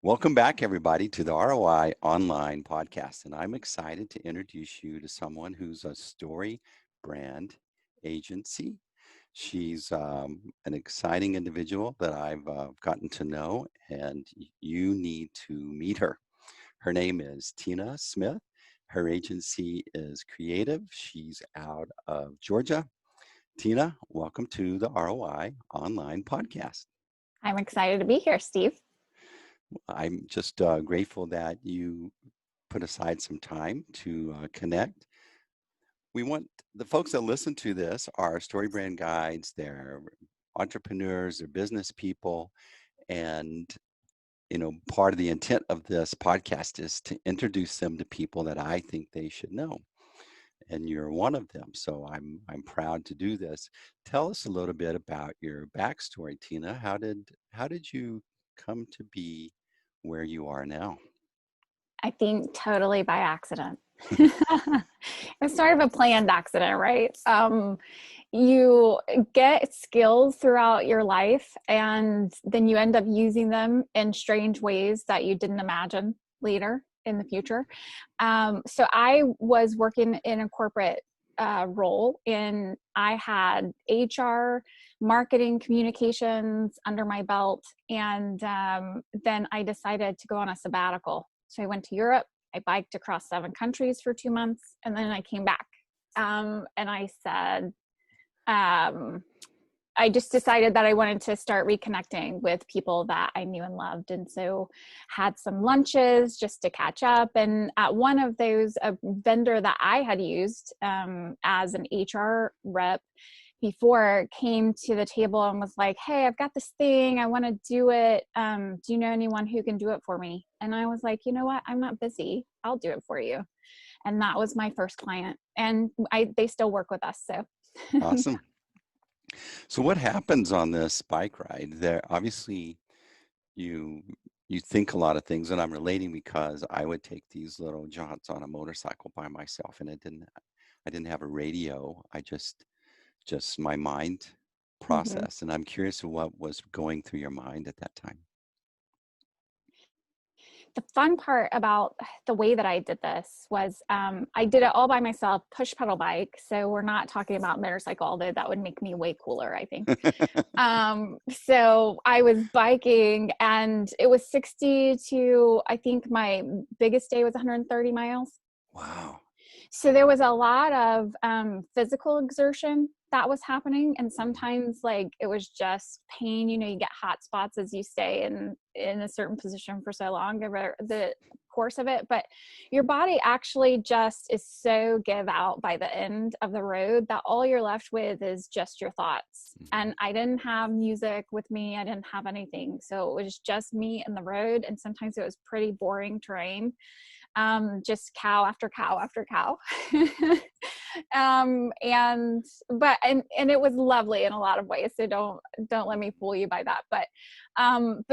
Welcome back, everybody, to the ROI Online Podcast. And I'm excited to introduce you to someone who's a story brand agency. She's an exciting individual that I've gotten to know, and you need to meet her. Her name is Tina Smith. Her agency is Creative. She's out of Georgia. Tina, welcome to the ROI Online Podcast. I'm excited to be here, Steve. I'm just grateful that you put aside some time to connect. We want the folks that listen to this are story brand guides, they're entrepreneurs, they're business people. And, part of the intent of this podcast is to introduce them to people that I think they should know. And you're one of them. So I'm proud to do this. Tell us a little bit about your backstory, Tina. How did you come to be where you are now? I think totally by accident. It's sort of a planned accident, right? You get skills throughout your life, and then you end up using them in strange ways that you didn't imagine later in the future. So I was working in a corporate role, and I had HR, marketing, communications under my belt. And then I decided to go on a sabbatical. So I went to Europe. I biked across 7 countries for 2 months, and then I came back. And I said, I just decided that I wanted to start reconnecting with people that I knew and loved. And so had some lunches just to catch up. And at one of those, a vendor that I had used as an HR rep before came to the table and was like, hey, I've got this thing. I want to do it. Do you know anyone who can do it for me? And I was like, you know what? I'm not busy. I'll do it for you. And that was my first client. And they still work with us. So Awesome. So what happens on this bike ride? There, obviously, you you think a lot of things, and I'm relating because I would take these little jaunts on a motorcycle by myself, and I didn't have a radio. I just my mind Mhm. process, and I'm curious what was going through your mind at that time. The fun part about the way that I did this was I did it all by myself, push pedal bike. So we're not talking about motorcycle, although that would make me way cooler, I think. So I was biking, and it was 60 to, I think my biggest day was 130 miles. Wow. So there was a lot of physical exertion that was happening. And sometimes like it was just pain, you get hot spots as you stay in a certain position for so long over the course of it. But your body actually just is so give out by the end of the road that all you're left with is just your thoughts. And I didn't have music with me. I didn't have anything. So it was just me and the road. And sometimes it was pretty boring terrain. Just cow after cow after cow. And it was lovely in a lot of ways. So don't let me fool you by that. But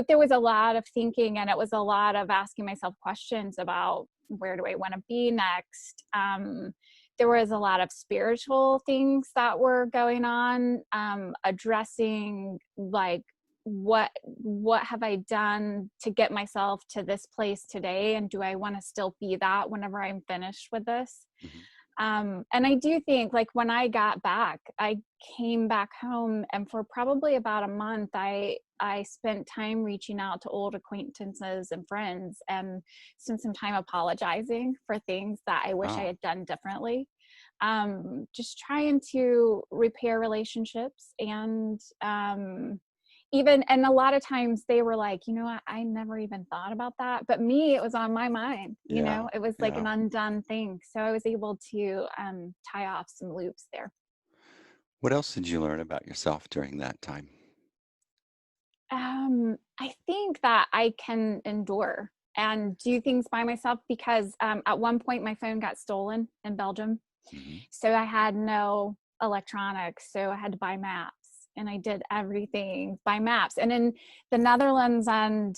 there was a lot of thinking, and it was a lot of asking myself questions about where do I want to be next? There was a lot of spiritual things that were going on, addressing like, what have I done to get myself to this place today? And do I want to still be that whenever I'm finished with this? And I do think like when I got back, I came back home, and for probably about a month, I spent time reaching out to old acquaintances and friends, and spent some time apologizing for things that I wish I Wow. had done differently. Just trying to repair relationships, and and a lot of times they were like, you know what, I never even thought about that. But me, it was on my mind, Yeah. it was like Yeah. an undone thing. So I was able to tie off some loops there. What else did you learn about yourself during that time? I think that I can endure and do things by myself because at one point my phone got stolen in Belgium. Hmm. So I had no electronics. So I had to buy maps, and I did everything by maps. And in the Netherlands and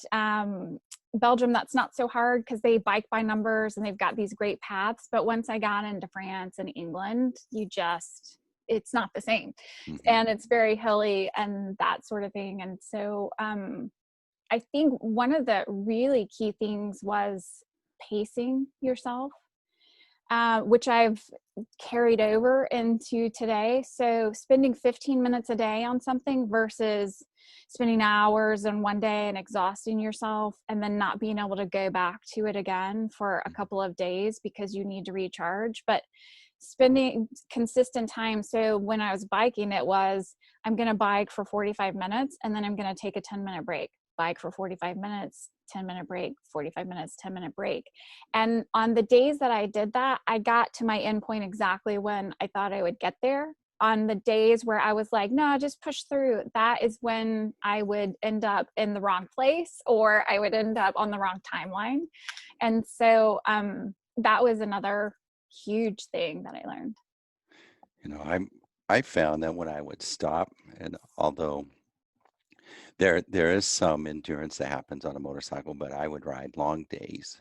Belgium, that's not so hard because they bike by numbers and they've got these great paths. But once I got into France and England, it's not the same. Hmm. And it's very hilly and that sort of thing. And so I think one of the really key things was pacing yourself, which I've carried over into today. So spending 15 minutes a day on something versus spending hours in one day and exhausting yourself and then not being able to go back to it again for a couple of days because you need to recharge. But spending consistent time. So when I was biking, it was, I'm going to bike for 45 minutes and then I'm going to take a 10-minute break. Bike for 45 minutes, 10-minute break, 45 minutes, 10-minute break. And on the days that I did that, I got to my end point exactly when I thought I would get there. On the days where I was like, no, just push through, that is when I would end up in the wrong place or I would end up on the wrong timeline. And so that was another huge thing that I learned. I found that when I would stop, and although there is some endurance that happens on a motorcycle, but I would ride long days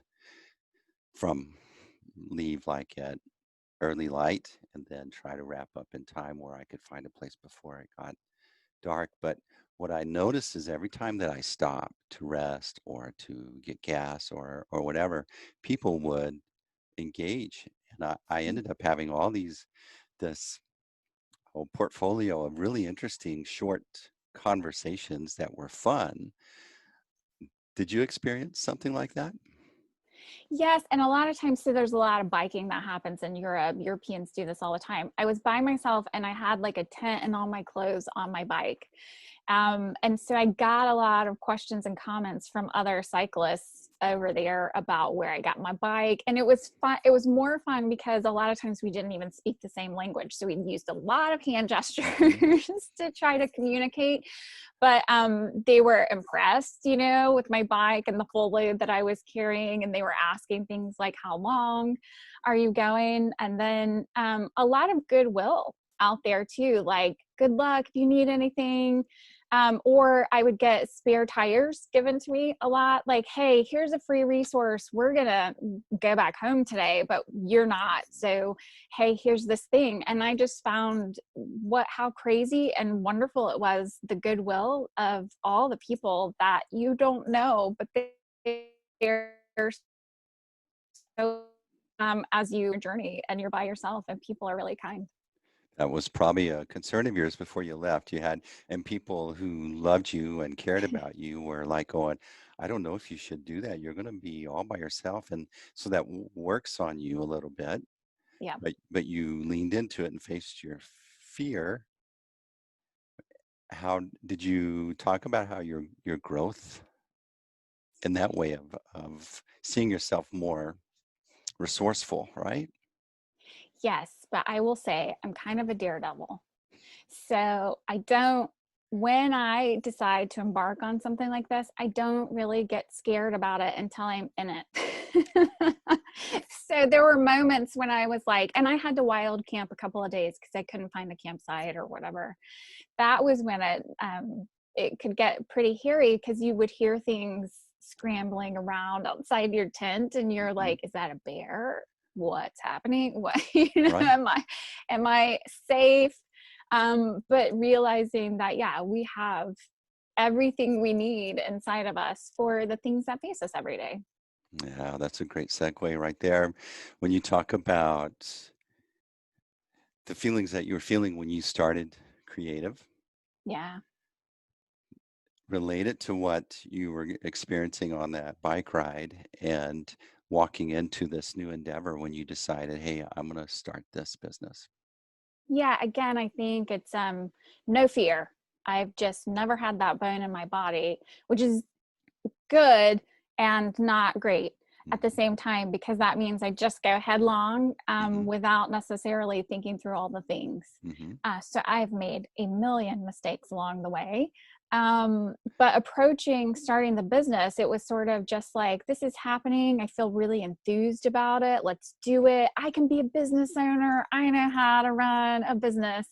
from leave like at early light and then try to wrap up in time where I could find a place before it got dark. But what I noticed is every time that I stopped to rest or to get gas or whatever, people would engage. And I ended up having this whole portfolio of really interesting short conversations that were fun. Did you experience something like that? Yes. And a lot of times, so there's a lot of biking that happens in Europe. Europeans do this all the time. I was by myself and I had like a tent and all my clothes on my bike. And so I got a lot of questions and comments from other cyclists over there about where I got my bike. And it was fun. It was more fun because a lot of times we didn't even speak the same language. So we used a lot of hand gestures to try to communicate. But they were impressed, with my bike and the full load that I was carrying. And they were asking things like, how long are you going? And then a lot of goodwill out there too, like, good luck if you need anything. Or I would get spare tires given to me a lot, like, hey, here's a free resource. We're going to go back home today, but you're not. So, hey, here's this thing. And I just found how crazy and wonderful it was, the goodwill of all the people that you don't know, but they're so as you journey and you're by yourself and people are really kind. That was probably a concern of yours before you left. And people who loved you and cared about you were like going, I don't know if you should do that. You're going to be all by yourself. And so that works on you a little bit. Yeah. But you leaned into it and faced your fear. How did you talk about how your growth in that way of seeing yourself more resourceful, right? Yes, but I will say I'm kind of a daredevil. So when I decide to embark on something like this, I don't really get scared about it until I'm in it. So there were moments when I was like, and I had to wild camp a couple of days because I couldn't find a campsite or whatever. That was when it could get pretty hairy because you would hear things scrambling around outside your tent and you're like, is that a bear? What's happening? What, Right. am I safe? But realizing that, yeah, we have everything we need inside of us for the things that face us every day. Yeah, that's a great segue right there. When you talk about the feelings that you were feeling when you started creative, Yeah. relate it to what you were experiencing on that bike ride and walking into this new endeavor when you decided, hey, I'm going to start this business. Yeah. Again, I think it's no fear. I've just never had that bone in my body, which is good and not great at the Mm-hmm. same time, because that means I just go headlong Mm-hmm. without necessarily thinking through all the things. Mm-hmm. So I've made a million mistakes along the way. But approaching starting the business, it was sort of just like, this is happening. I feel really enthused about it. Let's do it. I can be a business owner. I know how to run a business.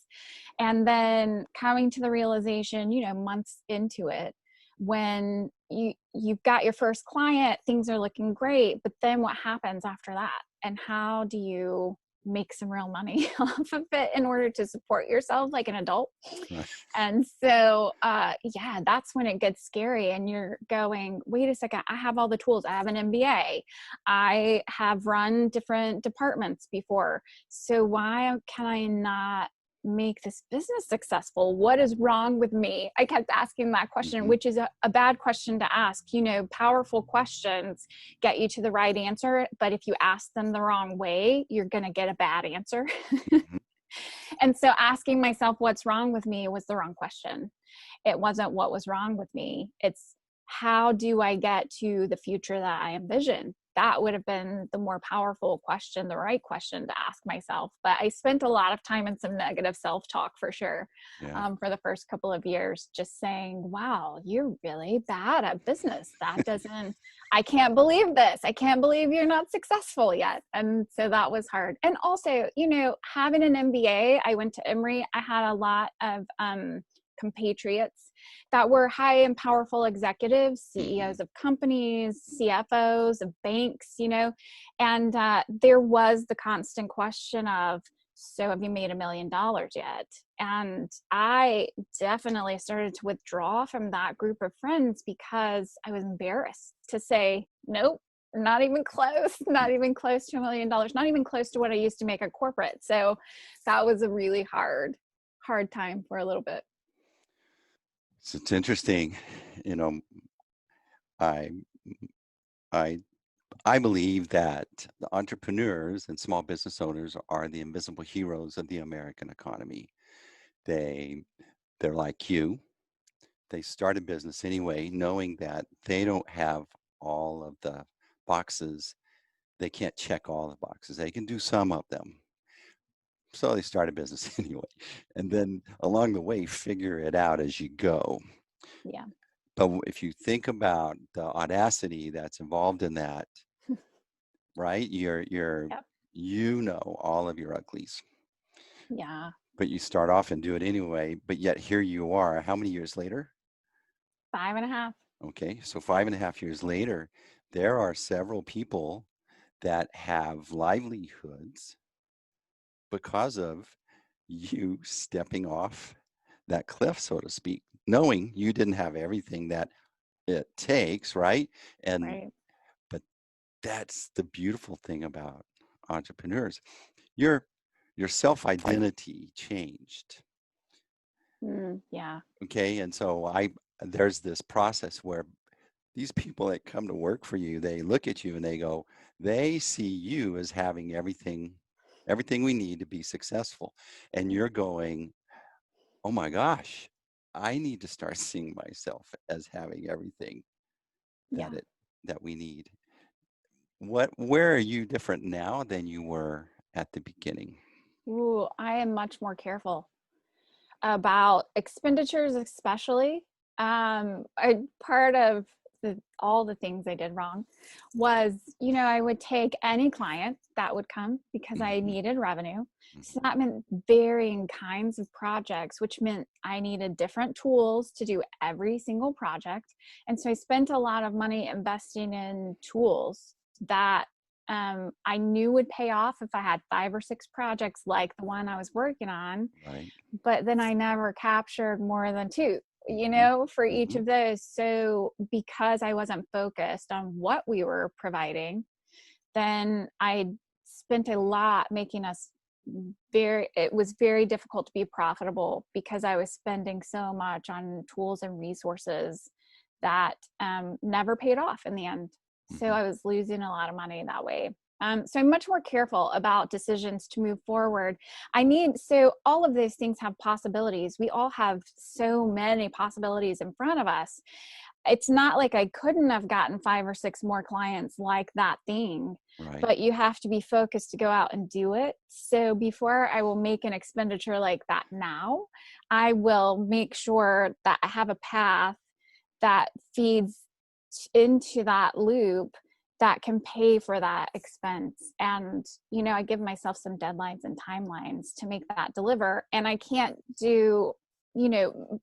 And then coming to the realization, months into it, when you've got your first client, things are looking great, but then what happens after that? And how do you make some real money off of it in order to support yourself like an adult. Right. And so, yeah, that's when it gets scary and you're going, wait a second, I have all the tools. I have an MBA. I have run different departments before. So why can I not make this business successful? What is wrong with me? I kept asking that question, which is a bad question to ask. You know, powerful questions get you to the right answer, but if you ask them the wrong way, you're going to get a bad answer. And so asking myself what's wrong with me was the wrong question. It wasn't what was wrong with me. It's how do I get to the future that I envision? That would have been the more powerful question, the right question to ask myself. But I spent a lot of time in some negative self-talk for sure, for the first couple of years, just saying, wow, you're really bad at business. I can't believe this. I can't believe you're not successful yet. And so that was hard. And also, you know, having an MBA, I went to Emory. I had a lot of compatriots that were high and powerful executives, CEOs of companies, CFOs of banks, you know, and there was the constant question of, so have you made $1 million yet? And I definitely started to withdraw from that group of friends because I was embarrassed to say, nope, not even close, not even close to $1 million, not even close to what I used to make at corporate. So that was a really hard time for a little bit. So it's interesting, you know, I believe that the entrepreneurs and small business owners are the invisible heroes of the American economy. They're like you. They start a business anyway, knowing that they don't have all of the boxes. They can't check all the boxes. They can do some of them. So they start a business anyway. And then along the way, figure it out as you go. Yeah. But if you think about the audacity that's involved in that, right? Yep. You know all of your uglies. Yeah. But you start off and do it anyway. But yet here you are. How many years later? 5.5. Okay, so 5.5 years later, there are several people that have livelihoods because of you stepping off that cliff, so to speak, knowing you didn't have everything that it takes, right? Right. But that's the beautiful thing about entrepreneurs. Your self-identity changed. Yeah. Okay, and so there's this process where these people that come to work for you, they look at you and they see you as having everything we need to be successful. And you're going, oh my gosh, I need to start seeing myself as having everything that we need. Where are you different now than you were at the beginning? Ooh, I am much more careful about expenditures, especially. Part of all the things I did wrong was, you know, I would take any client that would come because I needed revenue. So that meant varying kinds of projects, which meant I needed different tools to do every single project. And so I spent a lot of money investing in tools that I knew would pay off if I had 5 or 6 projects like the one I was working on. Right. But then I never captured more than 2, you know, for each of those. So because I wasn't focused on what we were providing, then I spent a lot making us it was very difficult to be profitable because I was spending so much on tools and resources that never paid off in the end. So I was losing a lot of money that way. So I'm much more careful about decisions to move forward. So all of those things have possibilities. We all have so many possibilities in front of us. It's not like I couldn't have gotten 5 or 6 more clients like that thing, Right. but you have to be focused to go out and do it. So before I will make an expenditure like that now, I will make sure that I have a path that feeds into that loop that can pay for that expense. And, you know, I give myself some deadlines and timelines to make that deliver. And I can't do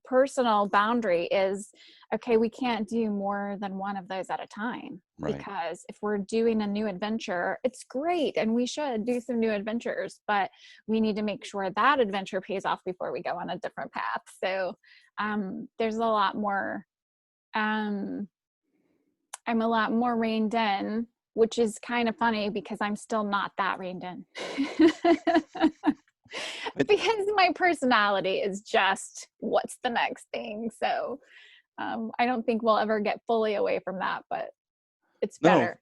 personal boundary is, okay, we can't do more than one of those at a time. Right. Because if we're doing a new adventure, it's great and we should do some new adventures, but we need to make sure that adventure pays off before we go on a different path. So there's a lot more, I'm a lot more reined in, which is kind of funny because I'm still not that reined in. Because my personality is just, what's the next thing? So I don't think we'll ever get fully away from that, but it's No, better.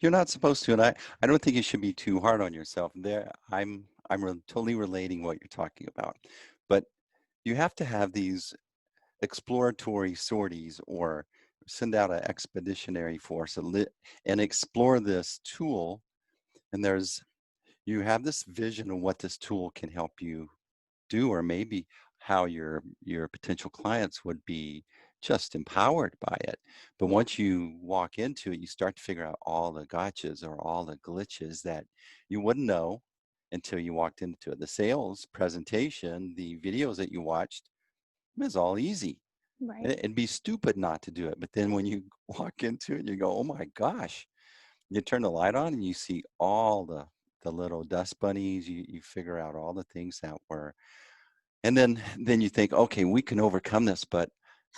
you're not supposed to, and I don't think you should be too hard on yourself. Totally relating what you're talking about, but you have to have these exploratory sorties or send out an expeditionary force and explore this tool. And you have this vision of what this tool can help you do, or maybe how your potential clients would be just empowered by it. But Yeah. once you walk into it, you start to figure out all the gotchas or all the glitches that you wouldn't know until you walked into it. The sales presentation, the videos that you watched, it was all easy. Right. It'd be stupid not to do it. But then when you walk into it, you go, oh my gosh. You turn the light on and you see all the little dust bunnies. You figure out all the things that were, and then you think, okay, we can overcome this, but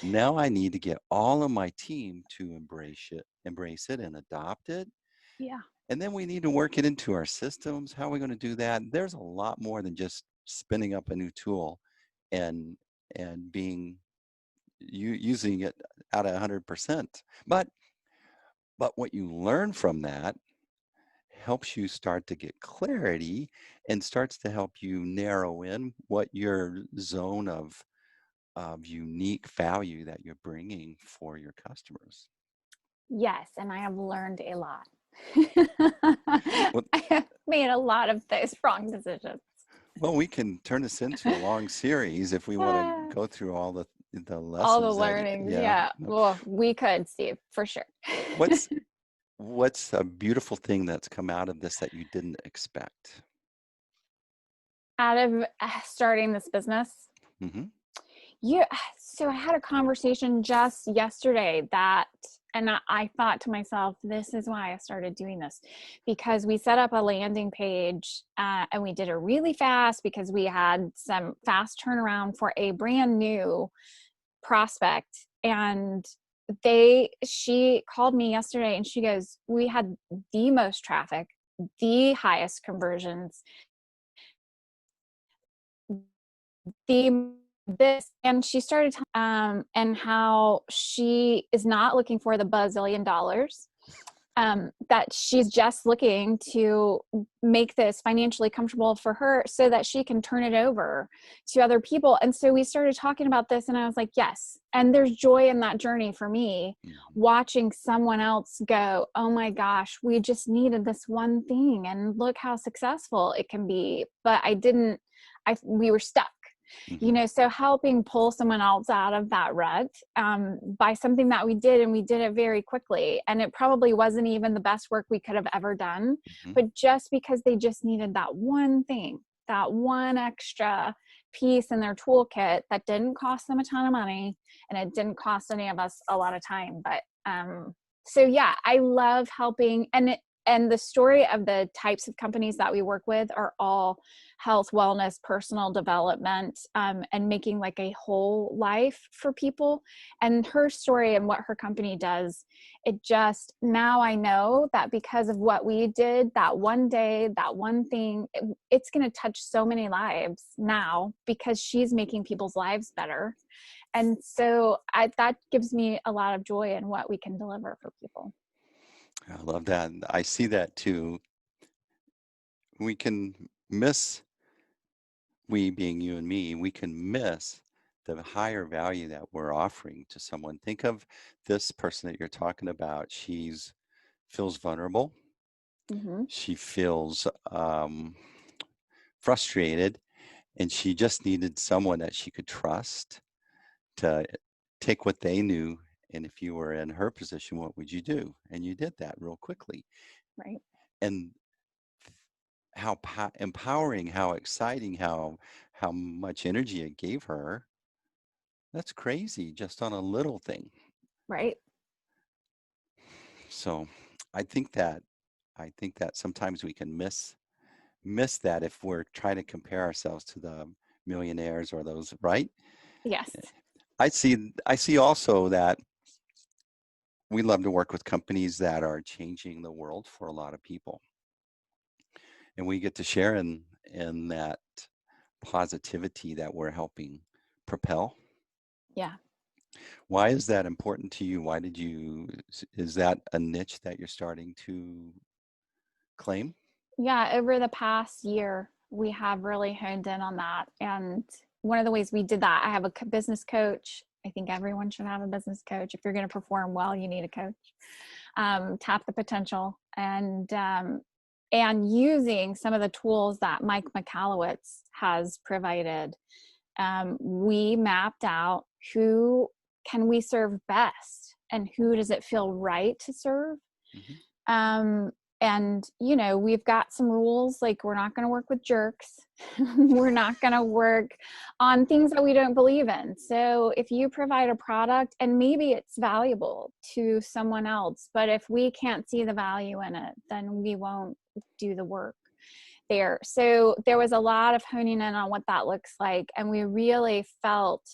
now I need to get all of my team to embrace it and adopt it. Yeah. And then we need to work it into our systems. How are we going to do that? There's a lot more than just spinning up a new tool and being using it at 100%. But what you learn from that helps you start to get clarity and starts to help you narrow in what your zone of unique value that you're bringing for your customers. Yes. And I have learned a lot. Well, I have made a lot of those wrong decisions. well, we can turn this into a long series if we want to Ah, go through all the all the lessons that, learnings. yeah. Yeah. No. Well, we could, Steve, for sure. What's what's a beautiful thing that's come out of this that you didn't expect? Out of starting this business, Hmm. yeah. So I had a conversation just yesterday and I thought to myself, this is why I started doing this, because we set up a landing page and we did it really fast because we had some fast turnaround for a brand new prospect. And she called me yesterday and she goes, we had the most traffic, the highest conversions, the this, and she started and how she is not looking for the bazillion dollars, that she's just looking to make this financially comfortable for her so that she can turn it over to other people. And so we started talking about this and I was like, yes. And there's joy in that journey for me, Hmm. watching someone else go, oh my gosh, we just needed this one thing and look how successful it can be. But we were stuck. Hmm. So helping pull someone else out of that rut by something that we did, and we did it very quickly. And it probably wasn't even the best work we could have ever done, Hmm. but just because they just needed that one thing, that one extra piece in their toolkit that didn't cost them a ton of money and it didn't cost any of us a lot of time. But so yeah, I love helping. And the story of the types of companies that we work with are all health, wellness, personal development, and making like a whole life for people. And her story and what her company does, now I know that because of what we did that one day, that one thing, it's going to touch so many lives now because she's making people's lives better. And so that gives me a lot of joy in what we can deliver for people. I love that. I see that too. We can miss, we being you and me, we can miss the higher value that we're offering to someone. Think of this person that you're talking about. She's feels vulnerable. Mm-hmm. She feels frustrated, and she just needed someone that she could trust to take what they knew. And if you were in her position, what would you do? And you did that real quickly. Right. And how empowering, how exciting, how much energy it gave her. That's crazy, just on a little thing. right? So I think that sometimes we can miss that if we're trying to compare ourselves to the millionaires or those, right? Yes. I see also that we love to work with companies that are changing the world for a lot of people. And we get to share in that positivity that we're helping propel. Yeah. Why is that important to you? Is that a niche that you're starting to claim? Yeah. Over the past year, we have really honed in on that. And one of the ways we did that, I have a business coach. I think everyone should have a business coach. If you're going to perform well, you need a coach. Tap the potential, and using some of the tools that Mike Michalowicz has provided, we mapped out who can we serve best and who does it feel right to serve. Mm-hmm. And we've got some rules, like we're not going to work with jerks. We're not going to work on things that we don't believe in. So if you provide a product and maybe it's valuable to someone else, but if we can't see the value in it, then we won't do the work there. So there was a lot of honing in on what that looks like. And we really felt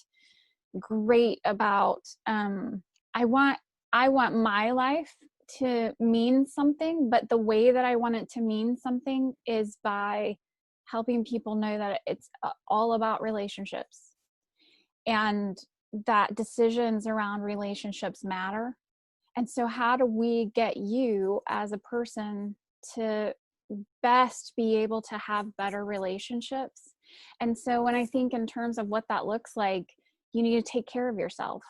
great about, I want my life to mean something, but the way that I want it to mean something is by helping people know that it's all about relationships, and that decisions around relationships matter. And so how do we get you as a person to best be able to have better relationships? And so when I think in terms of what that looks like, you need to take care of yourself.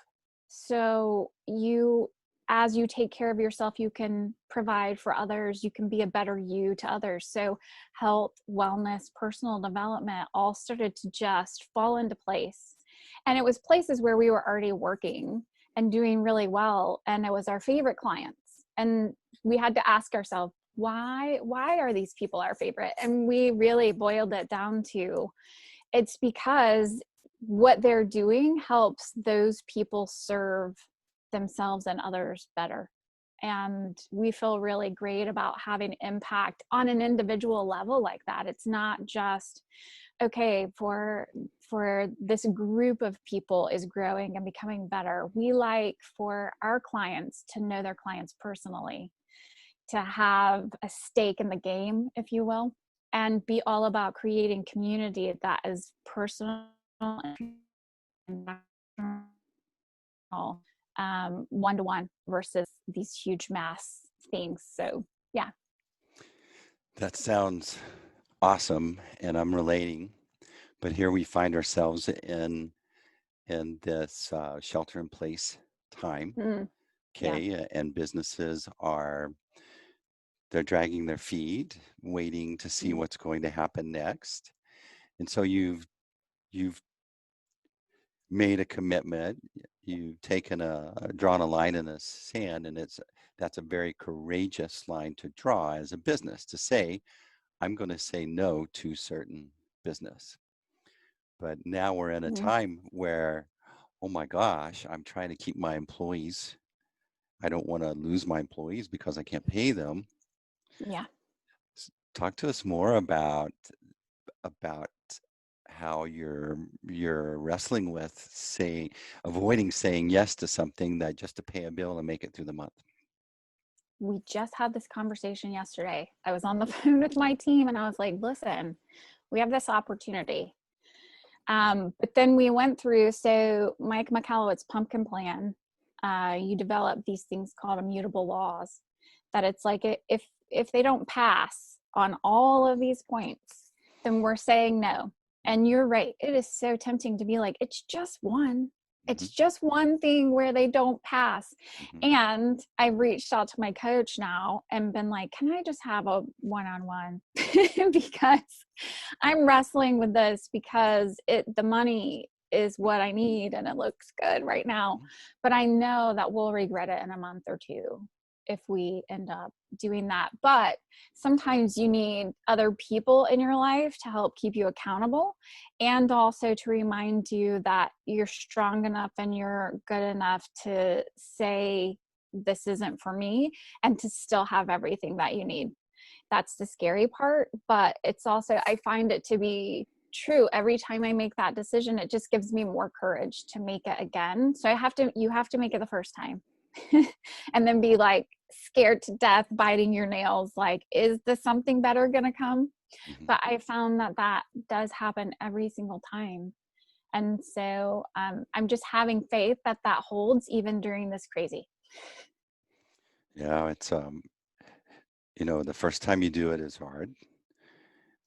So as you take care of yourself, you can provide for others, you can be a better you to others. So health, wellness, personal development all started to just fall into place. And it was places where we were already working and doing really well. And it was our favorite clients. And we had to ask ourselves, why are these people our favorite? And we really boiled it down to, it's because what they're doing helps those people serve themselves and others better. And we feel really great about having impact on an individual level like that. It's not just, okay, for this group of people is growing and becoming better. We like for our clients to know their clients personally, to have a stake in the game, if you will, and be all about creating community that is personal and one-to-one versus these huge mass things. So yeah. That sounds awesome, and I'm relating. But here we find ourselves in this shelter-in-place time. Yeah. Okay, and businesses they're dragging their feet, waiting to see what's going to happen next. And so you've made a commitment, you've drawn a line in the sand, and that's a very courageous line to draw as a business, to say, I'm going to say no to certain business. But now we're in a time where, oh my gosh, I'm trying to keep my employees. I don't want to lose my employees because I can't pay them. Yeah. Talk to us more about how you're wrestling with avoiding saying yes to something that just to pay a bill and make it through the month. We just had this conversation yesterday. I was on the phone with my team and I was like, listen, we have this opportunity. But then we went through, so Mike Michalowicz's pumpkin plan, you develop these things called immutable laws, that it's like, if they don't pass on all of these points, then we're saying no. And you're right. It is so tempting to be like, it's just one. It's just one thing where they don't pass. And I've reached out to my coach now and been like, can I just have a one-on-one? Because I'm wrestling with this, because the money is what I need and it looks good right now. But I know that we'll regret it in a month or two. if we end up doing that. But sometimes you need other people in your life to help keep you accountable, and also to remind you that you're strong enough and you're good enough to say, this isn't for me, and to still have everything that you need. That's the scary part, but it's also, I find it to be true. Every time I make that decision, it just gives me more courage to make it again. So you have to make it the first time. And then be like scared to death, biting your nails, like, is this something better going to come? Mhm. But I found that does happen every single time. And so I'm just having faith that holds even during this crazy. Yeah, it's the first time you do it is hard,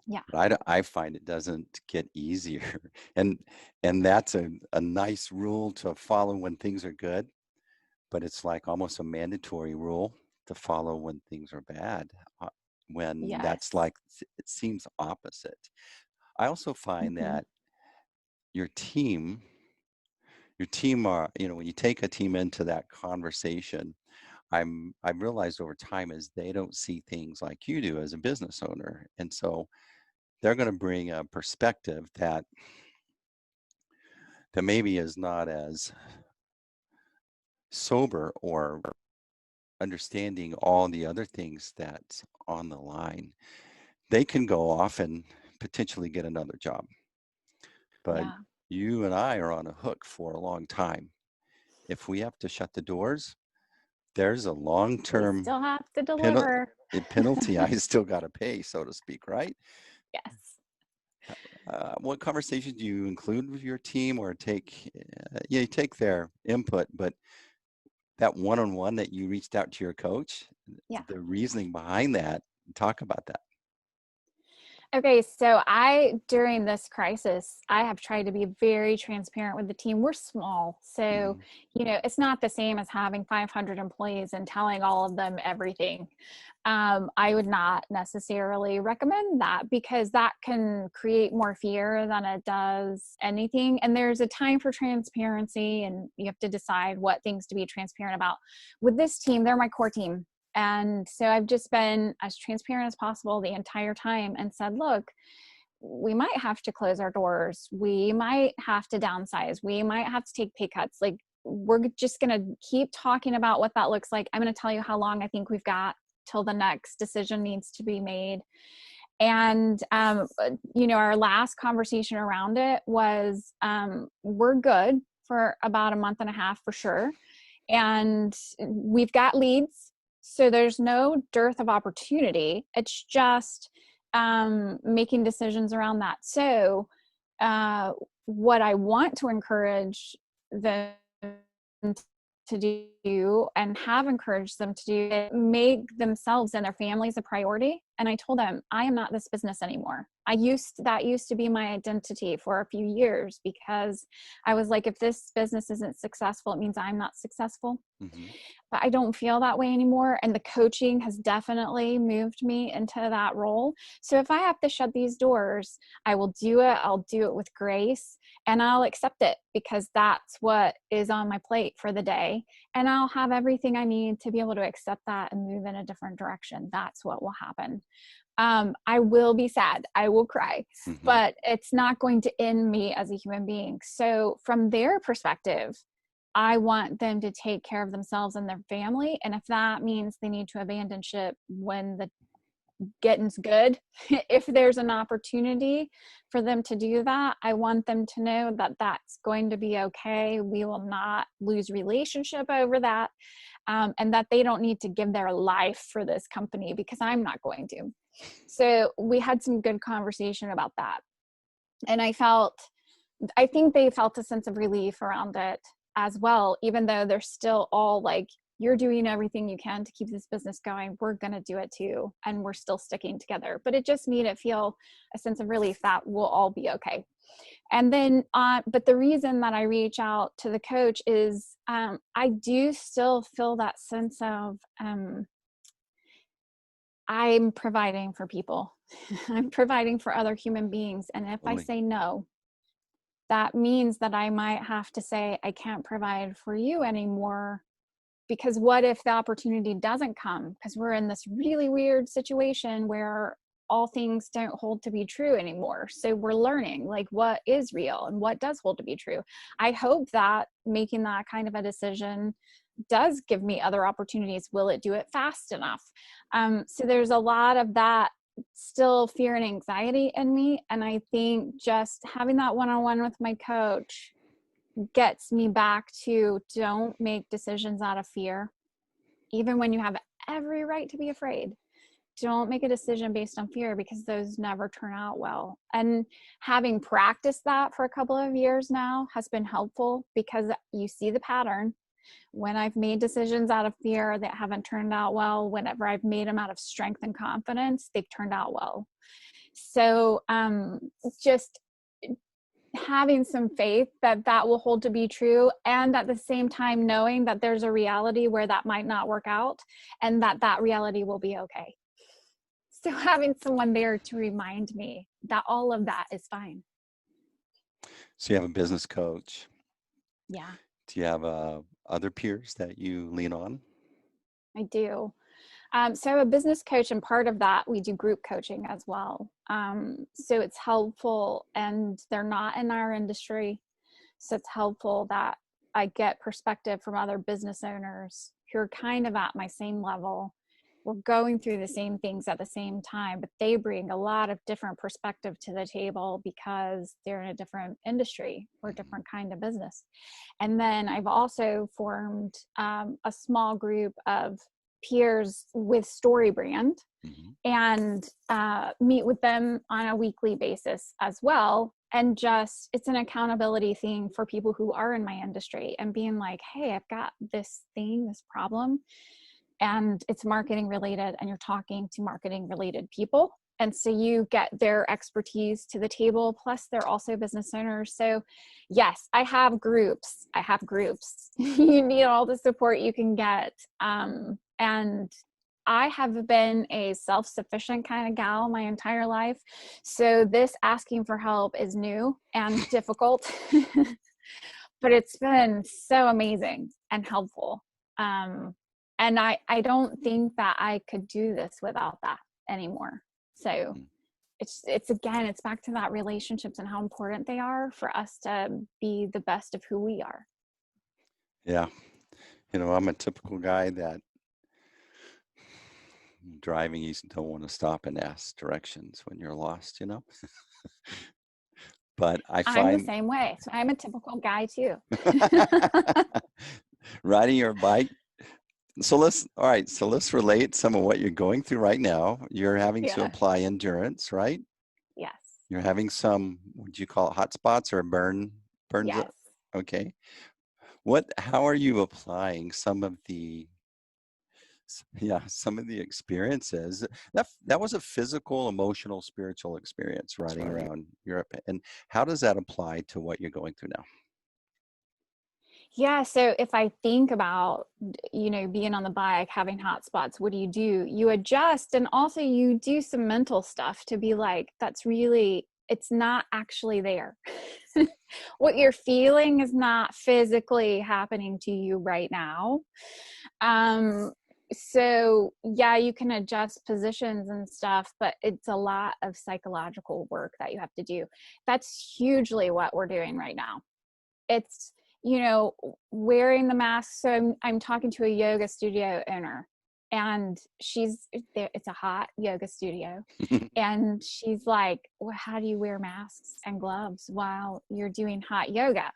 Yeah. but I find it doesn't get easier. And that's a nice rule to follow when things are good, but it's like almost a mandatory rule to follow when things are bad. When that's Yes. like it seems opposite. I also find Mm-hmm. that your team are, when you take a team into that conversation, I've realized over time is they don't see things like you do as a business owner. And so they're going to bring a perspective that maybe is not as sober or understanding all the other things that's on the line. They can go off and potentially get another job, but Yeah. you and I are on a hook for a long time. If we have to shut the doors, there's a We long-term still have to penalty deliver. penalty I still got to pay, so to speak, right? Yes. What conversations do you include with your team, or take? Yeah, you take their input, but that one-on-one that you reached out to your coach, Yeah. the reasoning behind that, talk about that. Okay, so during this crisis, I have tried to be very transparent with the team. We're small, so, Mhm. it's not the same as having 500 employees and telling all of them everything. I would not necessarily recommend that, because that can create more fear than it does anything. And there's a time for transparency, and you have to decide what things to be transparent about. With this team, they're my core team. And so I've just been as transparent as possible the entire time and said, look, we might have to close our doors. We might have to downsize. We might have to take pay cuts. Like, we're just going to keep talking about what that looks like. I'm going to tell you how long I think we've got till the next decision needs to be made. And, our last conversation around it was, we're good for about a month and a half for sure. And we've got leads. So there's no dearth of opportunity. It's just making decisions around that. So what I want to encourage them to do, and have encouraged them to do, is make themselves and their families a priority. And I told them, I am not this business anymore. That used to be my identity for a few years, because I was like, if this business isn't successful, it means I'm not successful. Mhm. But I don't feel that way anymore. And the coaching has definitely moved me into that role. So if I have to shut these doors, I will do it. I'll do it with grace, and I'll accept it, because that's what is on my plate for the day. And I'll have everything I need to be able to accept that and move in a different direction. That's what will happen. I will be sad. I will cry, Mhm. but it's not going to end me as a human being. So from their perspective, I want them to take care of themselves and their family. And if that means they need to abandon ship when the getting's good, if there's an opportunity for them to do that, I want them to know that that's going to be okay. We will not lose relationship over that. And that they don't need to give their life for this company, because I'm not going to. So we had some good conversation about that. And I think they felt a sense of relief around it as well, even though they're still all like, you're doing everything you can to keep this business going. We're going to do it too. And we're still sticking together. But it just made it feel a sense of relief that we'll all be okay. And then, but the reason that I reach out to the coach is I do still feel that sense of I'm providing for people. I'm providing for other human beings. And if I Totally. say no, that means that I might have to say, I can't provide for you anymore, Because what if the opportunity doesn't come? Because we're in this really weird situation where all things don't hold to be true anymore. So we're learning like what is real and what does hold to be true. I hope that making that kind of a decision does give me other opportunities. Will it do it fast enough? So there's a lot of that still fear and anxiety in me. And I think just having that one-on-one with my coach gets me back to don't make decisions out of fear, even when you have every right to be afraid. Don't make a decision based on fear, because those never turn out well. And having practiced that for a couple of years now has been helpful, because you see the pattern. When I've made decisions out of fear that haven't turned out well, whenever I've made them out of strength and confidence, they've turned out well. So just having some faith that that will hold to be true, and at the same time knowing that there's a reality where that might not work out, and that that reality will be okay. So having someone there to remind me that all of that is fine. So you have a business coach. Yeah, Do you have other peers that you lean on? I do. So I have a business coach, and part of that, we do group coaching as well. So it's helpful, and they're not in our industry. So it's helpful that I get perspective from other business owners who are kind of at my same level. We're going through the same things at the same time, but they bring a lot of different perspective to the table because they're in a different industry or a different kind of business. And then I've also formed a small group of peers with StoryBrand, and meet with them on a weekly basis as well. And just, it's an accountability thing for people who are in my industry, and being like, hey, I've got this thing, this problem, and it's marketing related, and you're talking to marketing related people. And so you get their expertise to the table, plus they're also business owners. So yes, I have groups. You need all the support you can get. And I have been a self-sufficient kind of gal my entire life. So this asking for help is new and difficult, but it's been so amazing and helpful. And I don't think that I could do this without that anymore. So it's again, it's back to that relationships and how important they are for us to be the best of who we are. Yeah. I'm a typical guy that driving, you don't want to stop and ask directions when you're lost, But I I'm the find same way. So I'm a typical guy too. riding your bike. So let's relate some of what you're going through right now. You're having to apply endurance, right? Yes. You're having some, would you call it hot spots or burns? Yes. Okay. How are you applying some of the experiences? That was a physical, emotional, spiritual experience riding around Europe. And how does that apply to what you're going through now? Yeah. So if I think about, being on the bike, having hot spots, what do? You adjust, and also you do some mental stuff to be like, it's not actually there. What you're feeling is not physically happening to you right now. So yeah, you can adjust positions and stuff, but it's a lot of psychological work that you have to do. That's hugely what we're doing right now. It's, wearing the mask. So I'm talking to a yoga studio owner, and it's a hot yoga studio. And she's like, well, how do you wear masks and gloves while you're doing hot yoga?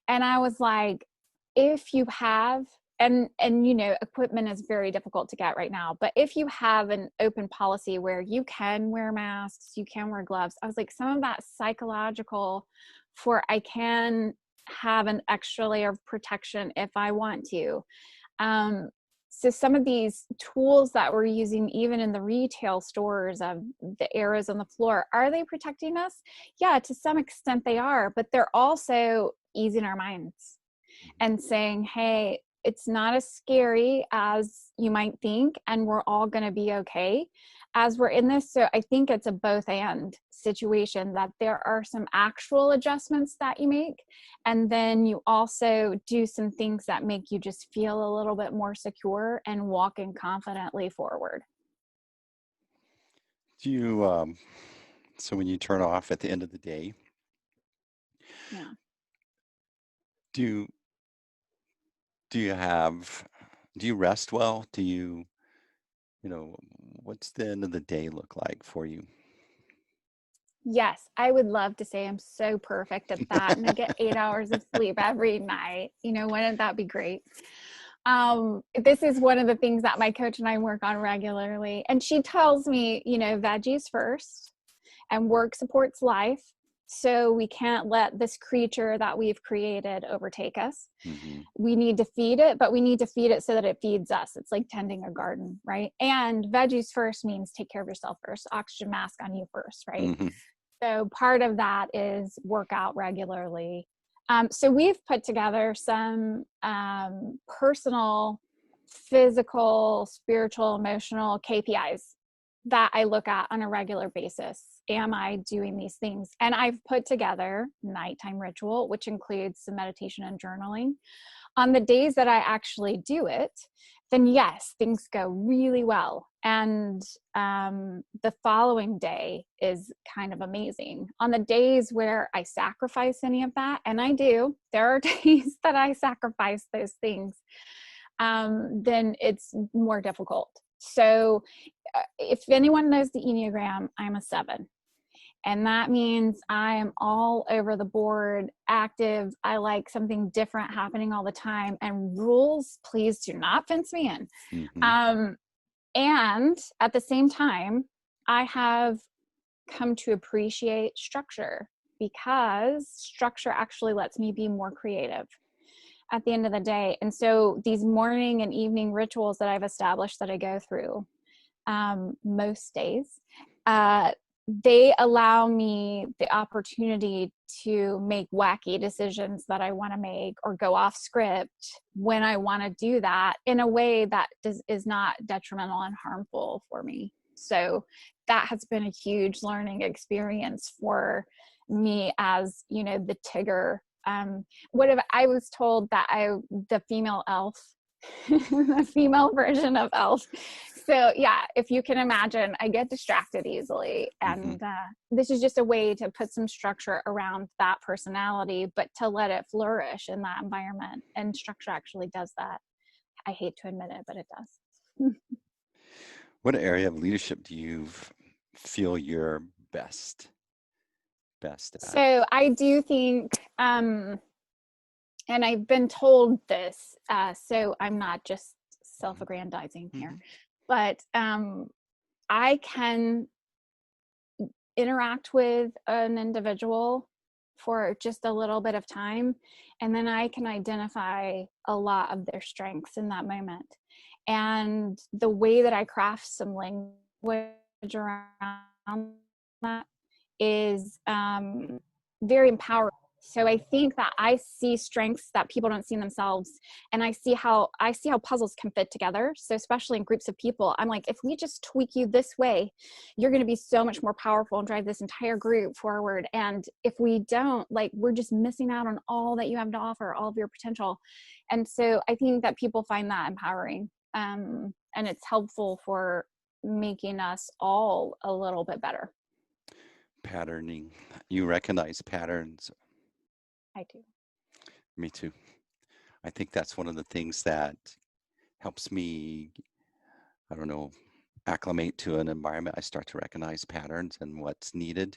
And I was like, if you have, and equipment is very difficult to get right now, but if you have an open policy where you can wear masks, you can wear gloves, I was like, some of that psychological I can have an extra layer of protection if I want to. So some of these tools that we're using, even in the retail stores, of the arrows on the floor, are they protecting us? Yeah, to some extent they are, but they're also easing our minds and saying, hey, it's not as scary as you might think, and we're all going to be okay as we're in this. So I think it's a both and situation, that there are some actual adjustments that you make, and then you also do some things that make you just feel a little bit more secure and walking confidently forward. Do you, so when you turn off at the end of the day, Yeah. do do you rest well? What's the end of the day look like for you? Yes, I would love to say I'm so perfect at that and I get 8 hours of sleep every night. Wouldn't that be great? This is one of the things that my coach and I work on regularly. And she tells me, veggies first, and work supports life. So we can't let this creature that we've created overtake us. Mm-hmm. We need to feed it, but we need to feed it so that it feeds us. It's like tending a garden, right? And veggies first means take care of yourself first, oxygen mask on you first, right? Mm-hmm. So part of that is work out regularly. So we've put together some personal, physical, spiritual, emotional KPIs that I look at on a regular basis. Am I doing these things? And I've put together nighttime ritual, which includes some meditation and journaling. On the days that I actually do it, then yes, things go really well. And the following day is kind of amazing. On the days where I sacrifice any of that, and I do, there are days that I sacrifice those things, then it's more difficult. So if anyone knows the Enneagram, I'm a 7. And that means I am all over the board, active. I like something different happening all the time. And rules, please do not fence me in. Mm-hmm. And at the same time, I have come to appreciate structure, because structure actually lets me be more creative at the end of the day. And so these morning and evening rituals that I've established that I go through most days, they allow me the opportunity to make wacky decisions that I want to make, or go off script when I want to do that in a way that is not detrimental and harmful for me. So that has been a huge learning experience for me as, the Tigger. I was told that the female elf, the female version of elf. So yeah, if you can imagine, I get distracted easily. And this is just a way to put some structure around that personality, but to let it flourish in that environment. And structure actually does that. I hate to admit it, but it does. What area of leadership do you feel you're best at? So I do think, and I've been told this, so I'm not just self-aggrandizing here, but I can interact with an individual for just a little bit of time, and then I can identify a lot of their strengths in that moment. And the way that I craft some language around that is very empowering. So I think that I see strengths that people don't see in themselves, and I see how puzzles can fit together. So especially in groups of people, I'm like, if we just tweak you this way, you're going to be so much more powerful and drive this entire group forward. And if we don't, we're just missing out on all that you have to offer, all of your potential. And so I think that people find that empowering, and it's helpful for making us all a little bit better. Patterning. You recognize patterns. I do. Me too. I think that's one of the things that helps me, I don't know, acclimate to an environment. I start to recognize patterns and what's needed,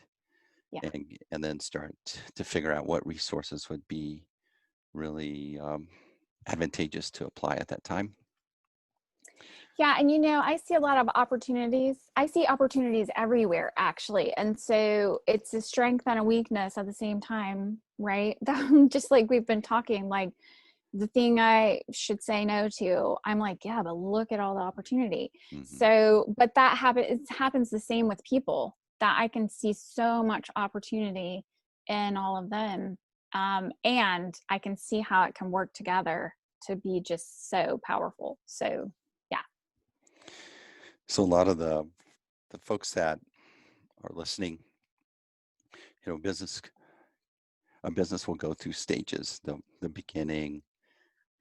and then start to figure out what resources would be really advantageous to apply at that time. Yeah. And, I see a lot of opportunities. I see opportunities everywhere, actually. And so it's a strength and a weakness at the same time, right? Just like we've been talking, like the thing I should say no to, I'm like, yeah, but look at all the opportunity. So, but that happens the same with people, that I can see so much opportunity in all of them. And I can see how it can work together. to be just so powerful. So yeah. So a lot of the folks that are listening, you know, a business will go through stages, the beginning,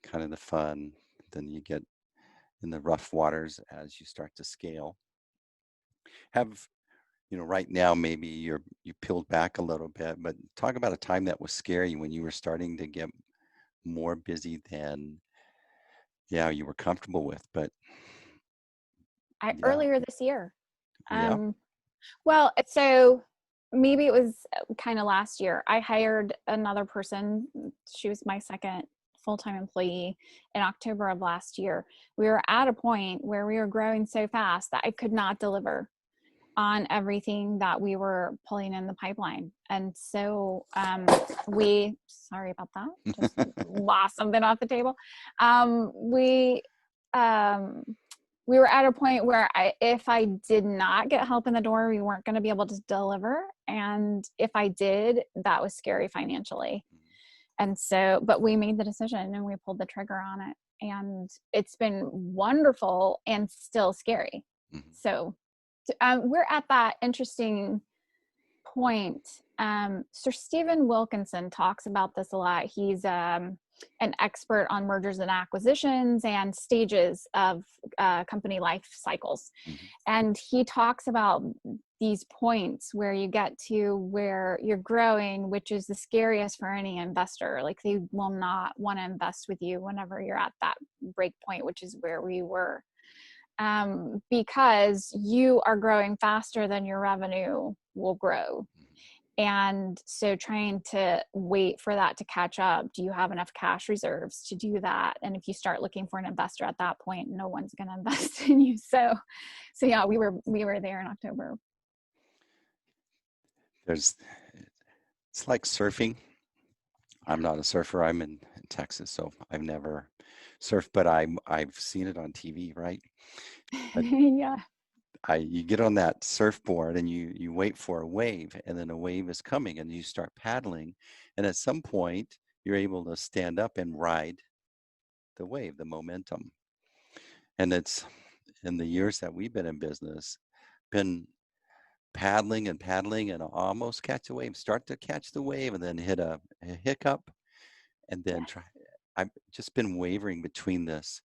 kind of the fun, then you get in the rough waters as you start to scale. Have, you know, right now maybe you peeled back a little bit, but talk about a time that was scary when you were starting to get more busy than, yeah, you were comfortable with. But yeah, Earlier this year. yeah. Well, so maybe it was kind of last year. I hired another person. She was my second full-time employee in October of last year. We were at a point where we were growing so fast that I could not deliver on everything that we were pulling in the pipeline. And so sorry about that, just lost something off the table. We were at a point where if I did not get help in the door, we weren't going to be able to deliver. And if I did, that was scary financially. And so, but we made the decision and we pulled the trigger on it. And it's been wonderful and still scary. Mm-hmm. So we're at that interesting point. Sir Stephen Wilkinson talks about this a lot. He's an expert on mergers and acquisitions and stages of company life cycles. Mm-hmm. And he talks about these points where you get to where you're growing, which is the scariest for any investor. Like they will not want to invest with you whenever you're at that break point, which is where we were. Because you are growing faster than your revenue will grow. And so trying to wait for that to catch up. Do you have enough cash reserves to do that? And if you start looking for an investor at that point, no one's going to invest in you. So yeah, we were there in October. It's like surfing. I'm not a surfer. I'm in Texas, so I've never surfed, but I've seen it on TV, right? But yeah. You get on that surfboard and you wait for a wave, and then a wave is coming and you start paddling, and at some point you're able to stand up and ride the wave, the momentum. And it's in the years that we've been in business, been paddling and almost catch a wave, start to catch the wave and then hit a hiccup, and then I've just been wavering between this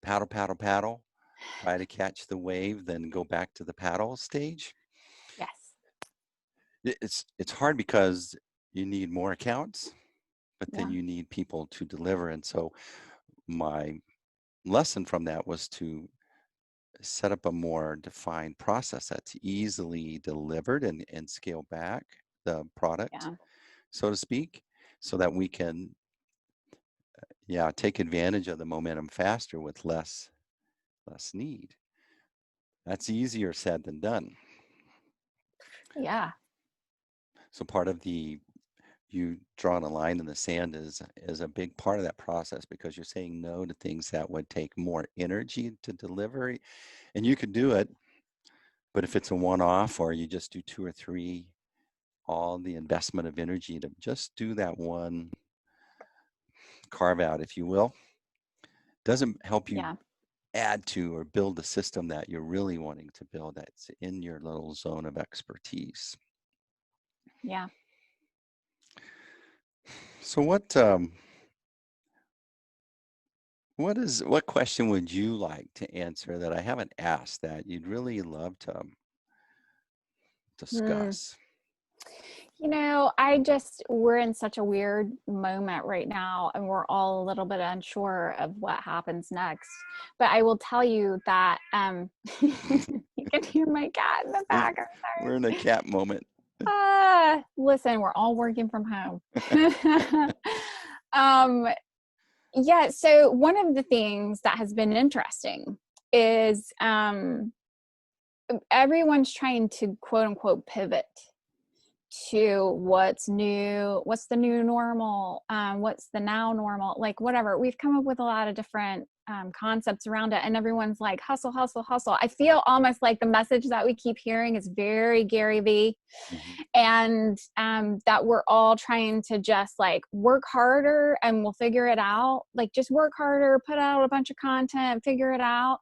paddle, try to catch the wave, then go back to the paddle stage. Yes. It's hard because you need more accounts, but then you need people to deliver. And so my lesson from that was to set up a more defined process that's easily delivered and scale back the product, so to speak, so that we can take advantage of the momentum faster with less need. That's easier said than done. Yeah. So part of you drawing a line in the sand is a big part of that process, because you're saying no to things that would take more energy to deliver, and you could do it, but if it's a one-off or you just do 2 or 3, all the investment of energy to just do that one carve out, if you will, doesn't help you add to or build the system that you're really wanting to build that's in your little zone of expertise. Yeah. So what question would you like to answer that I haven't asked that you'd really love to discuss? You know, we're in such a weird moment right now, and we're all a little bit unsure of what happens next. But I will tell you that you can hear my cat in the background. We're in a cat moment. Listen, we're all working from home. So one of the things that has been interesting is everyone's trying to quote unquote pivot to what's the new normal, what's the now normal, like whatever. We've come up with a lot of different concepts around it, and everyone's like, hustle, hustle, hustle. I feel almost like the message that we keep hearing is very Gary Vee, and that we're all trying to just like work harder and we'll figure it out. Like, just work harder, put out a bunch of content, figure it out.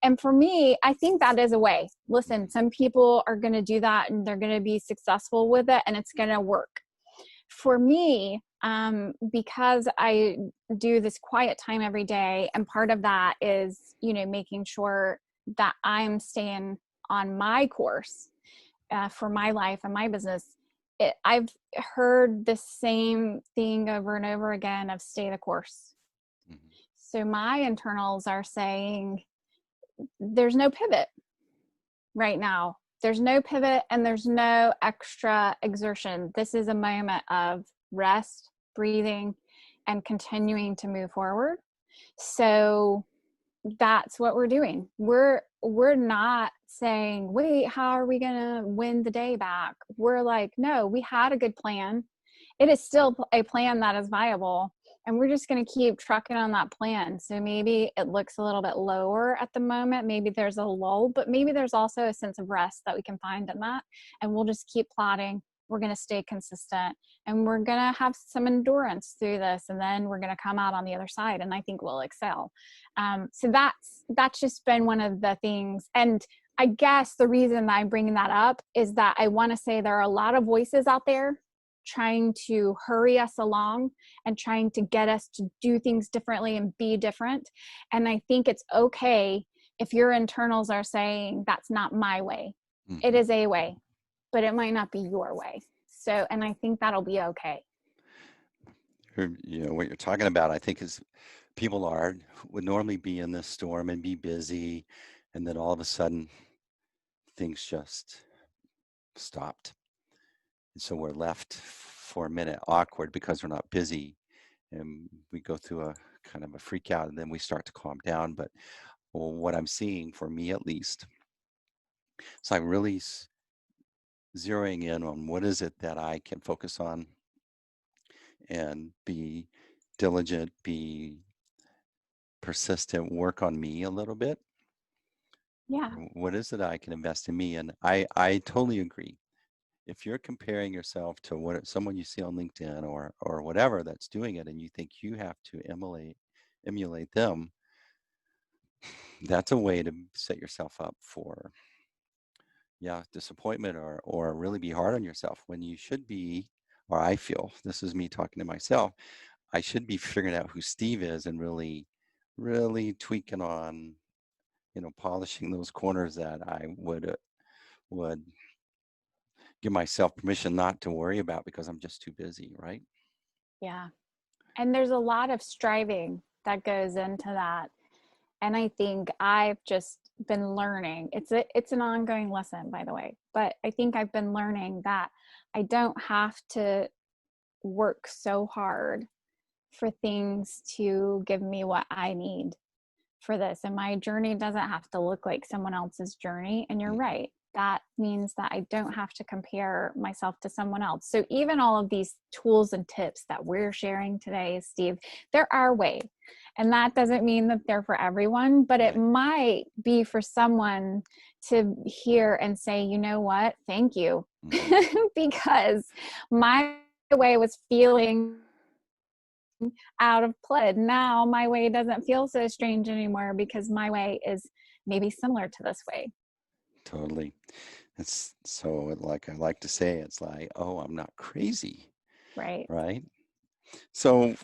And for me, I think that is a way. Listen, some people are going to do that and they're going to be successful with it and it's going to work. For me, because I do this quiet time every day, and part of that is, making sure that I'm staying on my course for my life and my business. I've heard the same thing over and over again of stay the course. So my internals are saying there's no pivot right now. There's no pivot and there's no extra exertion. This is a moment of rest, breathing, and continuing to move forward. So that's what we're doing. We're not saying, wait, how are we going to win the day back? We're like, no, we had a good plan. It is still a plan that is viable. And we're just going to keep trucking on that plan. So maybe it looks a little bit lower at the moment. Maybe there's a lull, but maybe there's also a sense of rest that we can find in that. And we'll just keep plotting. We're going to stay consistent and we're going to have some endurance through this. And then we're going to come out on the other side. And I think we'll excel. So that's just been one of the things. And I guess the reason that I'm bringing that up is that I want to say there are a lot of voices out there trying to hurry us along and trying to get us to do things differently and be different. And I think it's okay if your internals are saying that's not my way. It is a way, but it might not be your way. So, and I think that'll be okay. What you're talking about, I think, is people would normally be in this storm and be busy, and then all of a sudden things just stopped. And so we're left for a minute awkward because we're not busy, and we go through a kind of a freak out, and then we start to calm down. But what I'm seeing, for me at least, so I'm really zeroing in on what is it that I can focus on and be diligent, be persistent, work on me a little bit. Yeah. What is it I can invest in me? And I totally agree. If you're comparing yourself to someone you see on LinkedIn or whatever that's doing it, and you think you have to emulate them, that's a way to set yourself up for disappointment or really be hard on yourself, when you should be, or I feel, this is me talking to myself, I should be figuring out who Steve is and really, really tweaking on, polishing those corners that I would give myself permission not to worry about because I'm just too busy, right? Yeah. And there's a lot of striving that goes into that. And I think I've just been learning. It's an ongoing lesson, by the way, but I think I've been learning that I don't have to work so hard for things to give me what I need for this. And my journey doesn't have to look like someone else's journey. And you're right. That means that I don't have to compare myself to someone else. So even all of these tools and tips that we're sharing today, Steve, they're our way. And that doesn't mean that they're for everyone, but it might be for someone to hear and say, you know what, thank you. Because my way was feeling out of place. Now my way doesn't feel so strange anymore because my way is maybe similar to this way. Totally. It's so, like I like to say, it's like, oh, I'm not crazy. Right. So,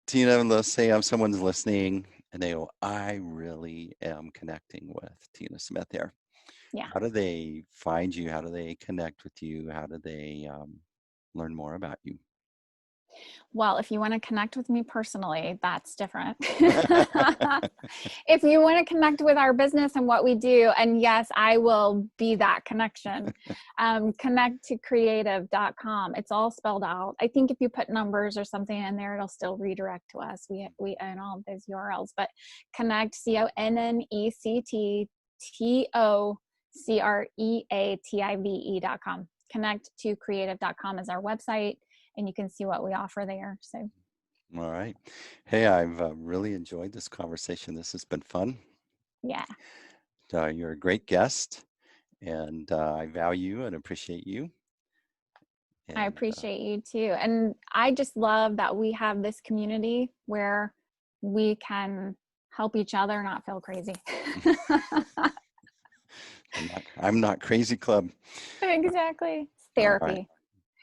Tina, let's say someone's listening and they go, I really am connecting with Tina Smith here. Yeah. How do they find you? How do they connect with you? How do they learn more about you? Well, if you want to connect with me personally, that's different. If you want to connect with our business and what we do, and yes, I will be that connection, connect to creative.com. It's all spelled out. I think if you put numbers or something in there, it'll still redirect to us. We own all of those URLs, but connect, ConnectTocreative.com. Connect to creative.com is our website. And you can see what we offer there. So All right. Hey, I've really enjoyed this conversation. This has been fun. Yeah, You're a great guest, and I value and appreciate you. I And appreciate you too. And I just love that we have this community where we can help each other not feel crazy. I'm not crazy club. Exactly. It's All right. therapy.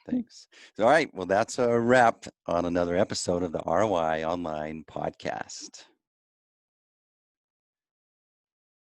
Thanks. All right. Well, that's a wrap on another episode of the ROI Online Podcast.